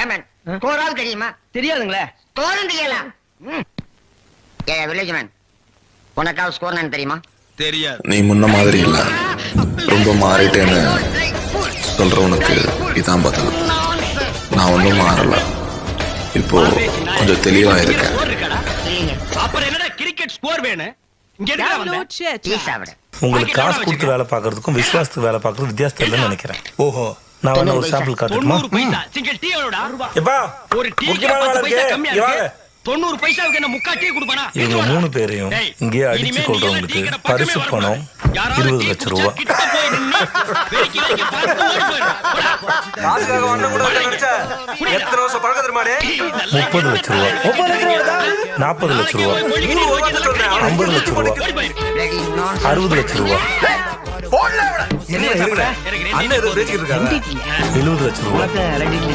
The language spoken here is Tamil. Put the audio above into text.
ஏமன் ஸ்கோராவது தெரியுமா? தெரியாதுங்களே. ஸ்கோரும் தெரியல. ஏ வில்லேஜ் மேன், உனக்காவது ஸ்கோர் நான் தெரியுமா? தெரியாது. நீ முன்ன மாதிரி இல்ல, ரொம்ப மாறிட்டேன்னு சொல்றவனுக்கு இதான் பதில். நான் ஒன்றும் மாறல, இப்போ கொஞ்சம் தெளிவா இருக்கேன். அப்புறம் என்னடா கிரிக்கெட் ஸ்கோர் வேணும்? இங்க டீ சாப்பிடு. உங்களுக்கு காசு கொடுத்து வேலை பார்க்கறதுக்கும் விசுவாசத்துக்கு வேலை பார்க்கறது வித்தியாசம் இல்லைன்னு நினைக்கிறேன். ஓஹோ, நான் வேணா ஒரு சாம்பிள் காட்டுமா? 90 பைசா சிங்கிள் டீ எவ்வளவுடா? எப்பா ஒரு டீ முக்கியமான வேலை 10 பைசா இருக்கு. கம்மியா இங்க இருக்கு. வாங்க. 90 பைசாவுக்கு என்ன முக்கா டீ கொடுப்பானா? இவங்க 3 பேரையும் இங்கேயே அடிச்சு கொள்றவங்களுக்கு பரிசு பணம் 20 லட்சம் ரூபாய். காசுக்காக வந்த கூட நினைச்சா எத்தனை வருஷம் பழக்கம் தெரியுமாடே? 30 லட்சம் ரூபாய், 40 லட்சம் ரூபாய், 50 லட்சம் ரூபாய், 60 லட்சம் ரூபாய், அண்ணன் ஏதோ பேசிக்கிட்டு இருக்காங்க. 70 லட்சம் ரூபாய்.